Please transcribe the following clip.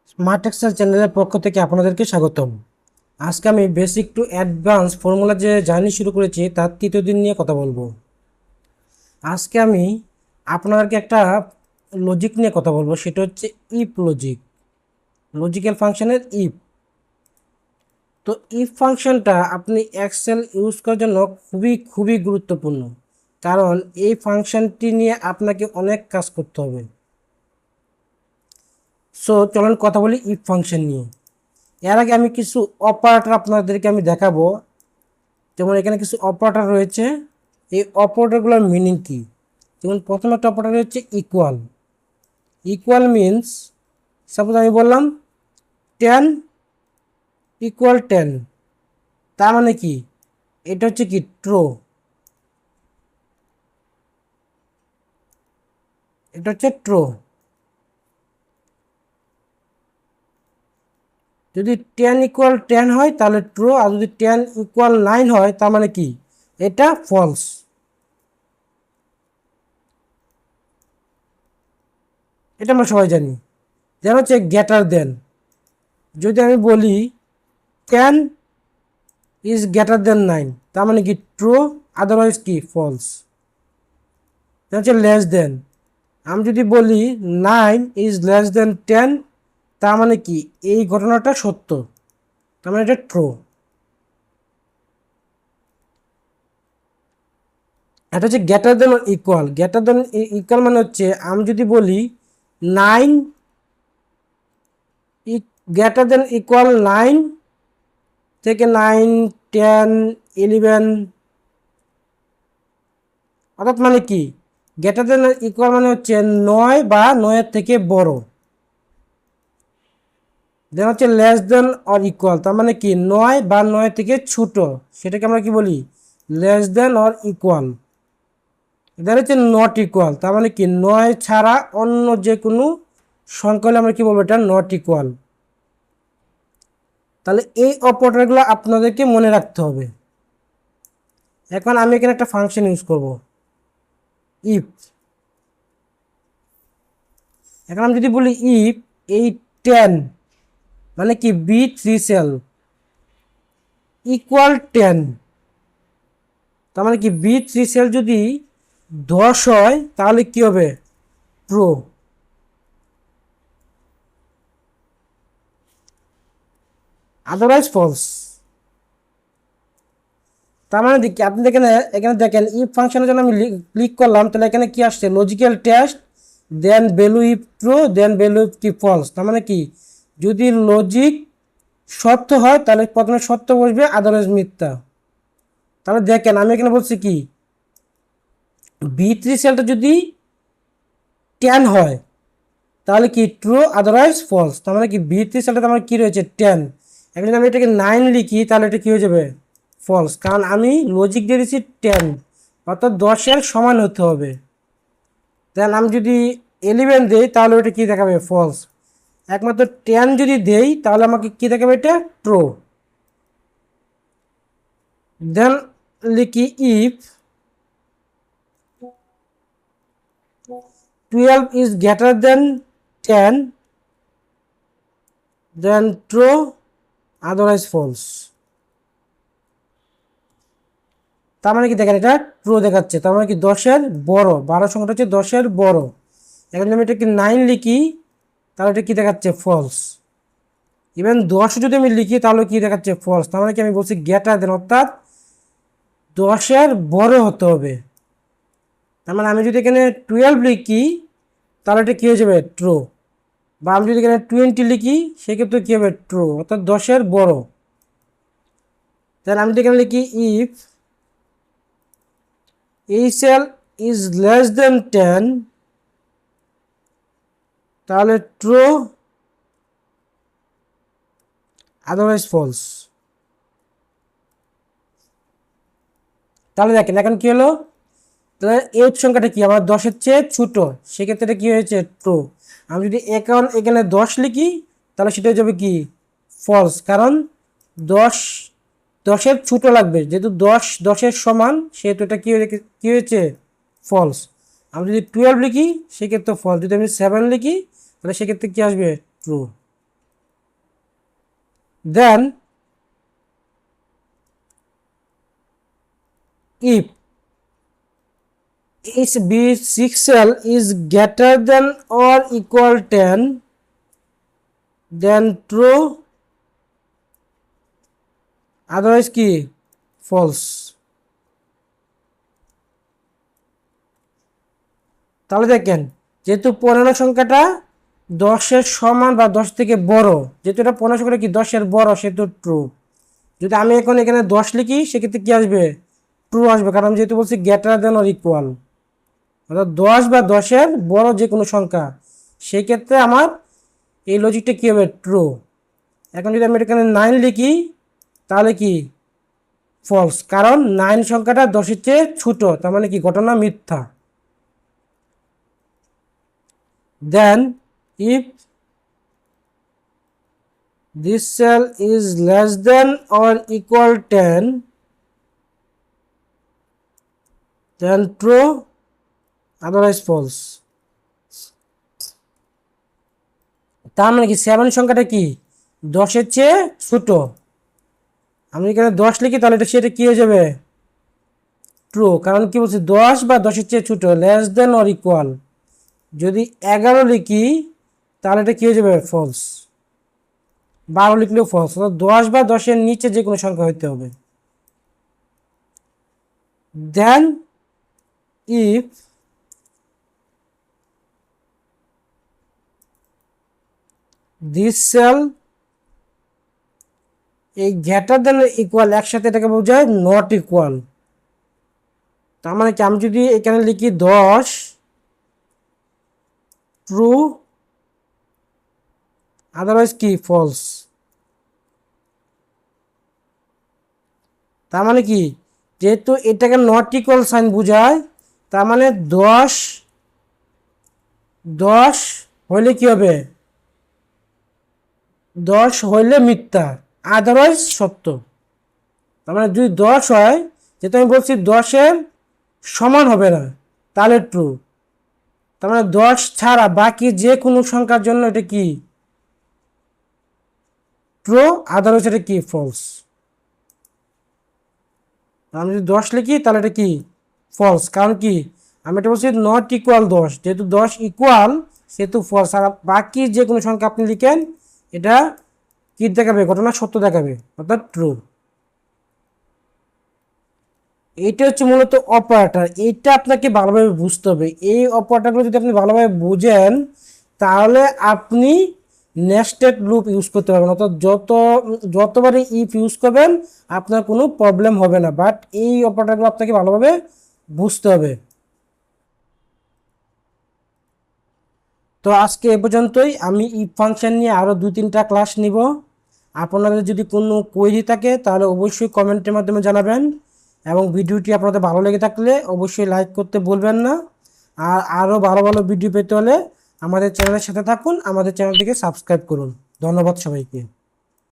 Smart Excel চ্যানেলের পক্ষ থেকে আপনাদেরকে স্বাগতম। আজকে আমি বেসিক টু অ্যাডভান্স ফর্মুলা যে জার্নি শুরু করেছি তার তৃতীয় দিন নিয়ে কথা বলবো। আজকে আমি আপনাদেরকে একটা লজিক নিয়ে কথা বলবো, সেটা হচ্ছে ইফ লজিক, লজিক্যাল ফাংশনের ইফ। তো ইফ ফাংশনটা আপনি এক্সেল ইউজ করার জন্য খুবই খুবই গুরুত্বপূর্ণ, কারণ এই ফাংশনটি নিয়ে আপনাকে অনেক কাজ করতে হবে। সো চলুন কথা বলি ইফ ফাংশন নিয়ে। এর আগে আমি কিছু অপারেটর আপনাদেরকে আমি দেখাবো। যেমন এখানে কিছু অপারেটর রয়েছে, এই অপারেটরগুলোর মিনিং কি। যেমন প্রথম একটা অপারেটর হচ্ছে ইকুয়াল। ইকুয়াল মিনস, সাপোজ আমি বললাম 10 ইকুয়াল 10, তার মানে কি, এটা হচ্ছে কি ট্রু, এটা হচ্ছে ট্রু। যদি 10 ইকুয়াল 10 হয় তাহলে ট্রু, আর যদি 10 ইকুয়াল 9 হয় তার মানে কি, এটা ফলস। এটা আমরা সবাই জানি। যেন হচ্ছে গ্রেটার দেন, যদি আমি বলি 10 ইজ গ্রেটার দেন 9, তার মানে কি ট্রু, আদারওয়াইজ কি ফলস। হচ্ছে লেস দেন, আমি যদি বলি 9 ইজ লেস দেন 10, তার মানে কি এই ঘটনাটা সত্য, তার মানে এটা ট্রু। এটা হচ্ছে greater than equal. Greater than equal মানে হচ্ছে আমি যদি বলি 9 গ্রেটার দেন ইকুয়াল 9 থেকে 9, 10, 11, অর্থাৎ মানে কি গ্রেটার দেন ইকুয়াল মানে হচ্ছে 9 বা 9 থেকে বড়। দেন হচ্ছে লেস দেন অর ইকুয়াল, তার মানে কি 9 বা 9 থেকে ছোট, সেটাকে আমরা কি বলি, লেস দেন অর ইকুয়াল। দেন হচ্ছে নট ইকুয়াল, তার মানে কি 9 ছাড়া অন্য যে কোনো সংখ্যা হলে আমরা কি বলবো, এটা নট ইকুয়াল। তাহলে এই অপারেটরগুলো আপনাদেরকে মনে রাখতে হবে। এখন আমি এখানে একটা ফাংশন ইউজ করব, ইফ। এখন আমি যদি বলি ইফ এই 10 মানে কি বি 3 সেল ইকুয়াল 10, তার মানে কি বি 3 সেল যদি 10 হয় তাহলে কি হবে, ট্রু। Otherwise false. তার মানে কি আপনি এখানে এখানে দেখেন ইফ ফাংশনের জন্য আমি ক্লিক করলাম, তাহলে এখানে কি আসছে, logical test, then value if true, then value if কি ফলস। তার মানে কি যদি লজিক সত্য হয় তাহলে প্রথমে সত্য বসবে, আদারওয়াইজ মিথ্যা। তাহলে দেখেন আমি এখানে বলছি কি বি 3 সেলটা যদি 10 হয় তাহলে কি ট্রু, আদারওয়াইজ ফলস। তার মানে কি বি 3 সেলটা আমার কি রয়েছে 10, এখন যদি আমি এটাকে 9 লিখি তাহলে এটা কি হয়ে যাবে, ফলস, কারণ আমি লজিক দিয়ে দিচ্ছি 10, অর্থাৎ 10-এর সমান হতে হবে। দেন আমি যদি 11 দিই তাহলে ওটা কি দেখাবে, ফলস। একমাত্র 10 যদি দেই তাহলে আমাকে কি দেখাবে, এটা ট্রু। দেন লিখি if 12 is greater than 10, then true, otherwise false। তার মানে কি দেখেন এটা ট্রু দেখাচ্ছে, তার মানে কি 10-এর বড়, 12 সংখ্যাটা হচ্ছে 10-এর বড়। এখন আমি এটাকে 9 লিখি তাহলে এটা কি দেখাচ্ছে, ফলস। ইভেন 10 যদি আমি লিখি তাহলে কি দেখাচ্ছে, ফলস। তার মানে কি আমি বলছি গ্রেটার দেন, অর্থাৎ 10-এর বড় হতে হবে। তার মানে আমি যদি এখানে 12 লিখি তাহলে এটা কি হয়ে যাবে, ট্রু। বা আমি যদি এখানে 20 লিখি সেক্ষেত্রে কী হবে, ট্রু, অর্থাৎ 10-এর বড়। তাহলে আমি যদি এখানে লিখি ইফ এই সেল ইজ লেস দেন 10, তাহলে ট্রু, আদারওয়াইজ ফলস। তাহলে দেখেন এখন কি হলো, তাহলে এই সংখ্যাটা কি আমার 10-এর চেয়ে ছোট, সেক্ষেত্রে এটা কি হয়েছে, ট্রু। আমি যদি এখন এখানে 10 লিখি তাহলে সেটা হয়ে যাবে কি, ফলস, কারণ 10 10-এর ছোট লাগবে, যেহেতু 10-10-এর সমান সেহেতু এটা কি হয়েছে, ফলস। আমি যদি 12 লিখি সেক্ষেত্রে ফলস, যদি আমি 7 লিখি তাহলে সেক্ষেত্রে কি আসবে, true. Then if each bit 6 cell is greater than or equal 10, then true, otherwise কি false। তাহলে দেখেন যেহেতু 15 সংখ্যাটা 10-এর সমান বা 10 থেকে বড়, যেহেতু এটা 15 সংখ্যাটা কি 10-এর বড়, সেহেতু ট্রু। যদি আমি এখন এখানে 10 লিখি সেক্ষেত্রে কি আসবে, ট্রু আসবে, কারণ যেহেতু বলছি গ্রেটার দেন অর ইকুয়াল, অর্থাৎ 10 বা 10-এর বড় যে কোনো সংখ্যা, সেই ক্ষেত্রে আমার এই লজিকটা কী হবে, ট্রু। এখন যদি আমি এখানে 9 লিখি তাহলে কি ফলস, কারণ 9 সংখ্যাটা 10-এর চেয়ে ছোট, তার মানে কি ঘটনা মিথ্যা। দেন if this cell is less than or equal 10, then true, otherwise false। তার মানে কি 7 সংখ্যাটা কি 10-এর চেয়ে ছোট, আমি এখানে 10 লিখি তাহলে সেটা কি হয়ে যাবে, ট্রু, কারণ কি বলছি 10 বা 10-এর চেয়ে ছোট, লেস দেন অর ইকুয়াল। যদি 11 লিখি তাহলে এটা কি হয়ে যাবে, ফলস। 12 লিখলেও ফলস, অর্থাৎ 10 বা 10-এর নিচে যে কোনো সংখ্যা হইতে হবে। দেন if this cell এই গ্রেটার দেন ইকুয়াল, একসাথে এটাকে বোঝায় নট ইকুয়াল। তার মানে কি আমি যদি এখানে লিখি 10, ট্রু, আদারওয়াইজ কি ফলস। তার মানে কি যেহেতু এটাকে নট ইকুয়াল সাইন বোঝায়, তার মানে 10 হইলে কি হবে, 10 হইলে মিথ্যা, আদারওয়াইজ সত্য। তার মানে যদি 10 হয়, যেহেতু আমি বলছি 10-এর সমান হবে না, তাহলে ট্রু। তার মানে 10 ছাড়া বাকি যে কোনো সংখ্যার জন্য এটা কি ট্রু, আদারওয়াইজ এটা কি ফলস। আমি যদি 10 লিখি তাহলে এটা কি ফলস, কারণ কি আমি এটা বলছি নট ইকুয়াল 10, যেহেতু 10 ইকুয়াল সেহেতু ফলস। আর বাকি যে কোনো সংখ্যা আপনি লিখেন এটা কি দেখাবে, ঘটনা সত্য দেখাবে, অর্থাৎ ট্রু। এইটা হচ্ছে মূলত অপারেটর, এইটা আপনাকে ভালোভাবে বুঝতে হবে। এই অপারেটরগুলো যদি আপনি ভালোভাবে বুঝেন তাহলে আপনি নেস্টেড লুপ ইউজ করতে পারবেন, অর্থাৎ যতবারই ইফ ইউজ করবেন আপনার কোনো প্রবলেম হবে না। বাট এই অপারেটরগুলো আপনাকে ভালোভাবে বুঝতে হবে। তো আজকে এ পর্যন্তই। আমি ইফ ফাংশন নিয়ে আরও 2-3টা ক্লাস নিব। আপনাদের যদি কোনো কোয়েরি থাকে তাহলে অবশ্যই কমেন্টের মাধ্যমে জানাবেন, এবং ভিডিওটি আপনাদের ভালো লেগে থাকলে অবশ্যই লাইক করতে ভুলবেন না। আর আরও ভালো ভালো ভিডিও পেতে হলে আমাদের চ্যানেলের সাথে থাকুন, আমাদের চ্যানেলটিকে সাবস্ক্রাইব করুন। ধন্যবাদ সবাইকে।